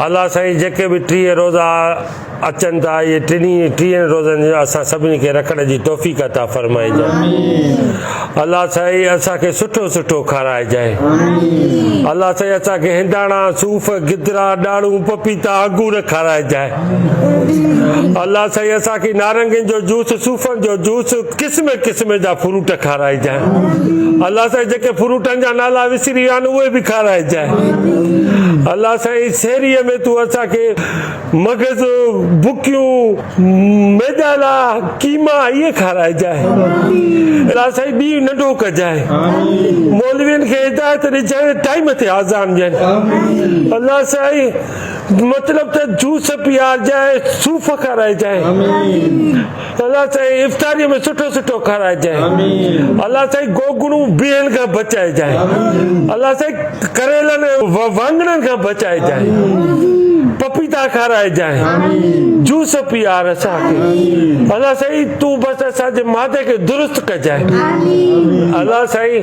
अल्लाह साईं जेके भी 30 रोज़ा अचनि था ये 30 रोज़नि असां सभिनी खे रखण जी तौफ़ीक़ अता फरमाइजांइ। अल्लाह साईं असांखे सुठो सुठो खाराइजांइ। अल्लाह साईं असांखे हिंदाणा सूफ़ गिदरा ॾाढ़ूं पपीता अंगूर खाराइजांइ। अल्लाह साईं असांखे नारंगियुनि जो जूस सूफ़नि जो जूस क़िस्म क़िस्म जा फ्रूट खाराइजांइ। अल्लाह साईं जेके फ्रूटनि जा नाला विसरी विया आहिनि उहे बि खाराइजांइ। अल्लाह साईं सेरीअ में तूं असांखे मगज़ बुकियूं मैदाला कीमा इहे खाराइजांइ। अल्लाह साईं ॿी नंढो कजांइ। मौलवियुनि खे हिदायत ॾिजांइ टाइम ते आज़ान ॾियनि। अल्लाह साईं मतलब त जूस पियारजांइ सूफ़ खाराइजांइ। अल्लाह साईं इफ्तारीअ में सुठो सुठो खाराइजांइ। अल्लाह साईं गोगड़ूं बिहनि खां बचाइजांइ। अल्लाह साईं करेलनि वाङणनि खां बचाइजांइ। पपीता खाराइजांइ। जूस पियार असांखे। अल्लाह साईं तूं बसि असांजे मादे खे दुरुस्त कजांइ। अल्लाह साईं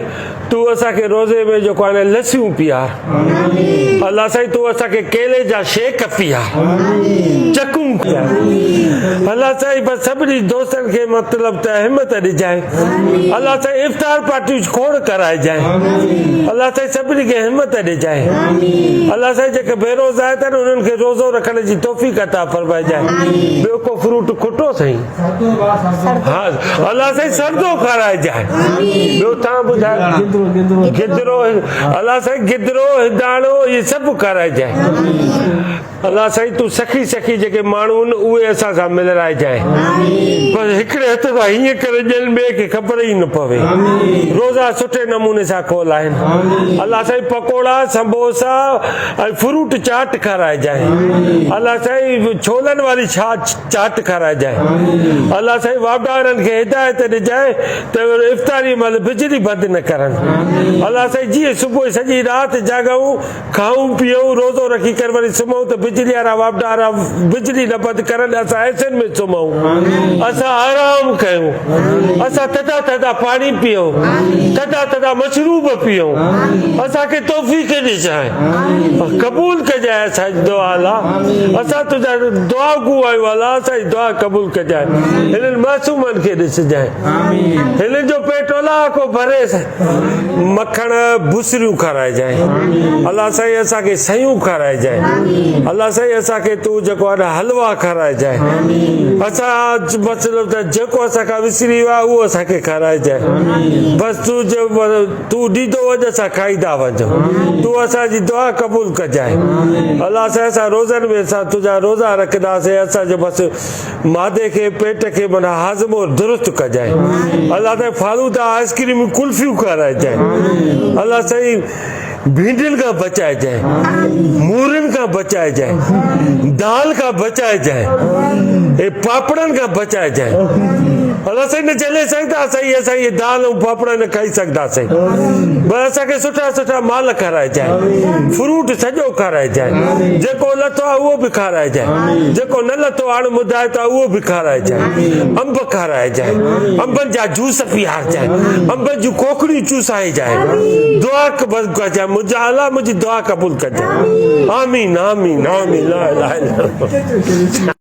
तूं असांखे रोज़े में जेको आहे लस्सियूं पियार। अल्लाह साईं तूं असांखे केले जा शेक पियार चकूं पियार। अल्लाह साईं बसि सभिनी दोस्तनि खे मतिलबु त हिमत ॾिजांइ। अल्लाह साईं इफ्तार पार्टियूं खोड़ कराइजांइ। अल्लाह साईं सभिनी खे हिमत ॾिजांइ। अल्लाह साईं जेके बेरोज़ आया अथनि उन्हनि खे रोज़ो रखण जी तौफ़ीक़ अता फरमाइजांइ। ॿियो को फ्रूट खुटो साईं? हा अल्लाह साईं सरदो खाराइजांइ। ॿियो तव्हां ॿुधायो? गिदरो। अल्लाह साईं गिदरो हिदाणो इहे सभु खाराइजांइ। अल्लाह साईं तूं सखी सखी जेके माण्हू आहिनि उहे असां सां मिलाइजांइ। पर हिकिड़े हथ सां हीअं करे ॼण ॿिए खे ख़बर ई न पवे। रोज़ा सुठे नमूने सां खोलाइनि। अल्लाह साईं पकोड़ा समोसा ऐं फ्रूट चाट खाराइजांइ। अल्लाह साईं छोलनि वारी चाट खाराइजांइ। अल्लाह साईं वापडारनि खे हिदायत ॾिजांइ त इफ्तारी महिल बिजली बंदि न करनि। अल्लाह साईं जीअं सुबुह सॼी राति जाॻूं खाऊं पीऊं रोज़ो रखी करे वरी सुम्हूं त बिजली वारा वापडारा बिजली न बंदि करनि। असां ऐसनि में सुम्हूं। असां आराम कयूं। असां थधा थधा पाणी पीऊं। थधा थधा मशरूब पीऊं। असांखे तौफ़ीक़ ॾिजांइ। क़बूल कजांइ असांजी दुआ अल्लाह। असां तुंहिंजा दुआ गू आहियूं अल्लाह। असांजी दुआ क़बूल कजांइ। हिननि मासूमनि खे ॾिसजांइ। हिननि जो पेट को भरे मखण बुसरियूं खाराइजांइ। अल्लाह साईं असांखे सयूं खाराइजांइ। अल्लाह साईं असांखे तूं जेको आहे हलवा खाराइजांइ। असां मतिलबु त जेको असांखां विसरी वियो आहे उहो असांखे खाराइजांइ। बसि तूं ॾींदो वञ असां खाईंदा वञूं। तूं असांजी दुआ क़बूल कजांइ। अल्लाह साईं असां रोज़नि में असां तुंहिंजा रोज़ा रखंदासीं। असांजे बसि मादे खे पेट खे माना हाज़मो दुरुस्त कजांइ। अल्लाह साईं फालूदा आइस्क्रीम कुल्फियूं खाराइजांइ। अल्लाह साईं भिंडियुनि खां बचाइजांइ। मूरियुनि खां बचाइजांइ। दाल खां बचाइजांइ। ऐं पापड़नि खां बचाइजांइ। अल्लाह साईं न झले सघंदा असां इहे दाल ऐं पापड़ न खाई सघंदासीं। पर असांखे सुठा सुठा माल खाराइजांइ। फ्रूट सॼो खाराइजांइ। जेको लथो आहे उहो बि खाराइजांइ। जेको न लथो हाणे ॿुधाए त उहो बि खाराइजांइ। अंब खाराइजांइ। अंबनि जा जूस पीआरजांइ। अंबनि जूं कोकड़ियूं चूसाइजांइ। दुआ कजांइ। मुंहिंजा अल्लाह मुंहिंजी दुआ क़बूल कजांइ। आमीन आमीन आमीन ला इलाहा इल्लल्लाह।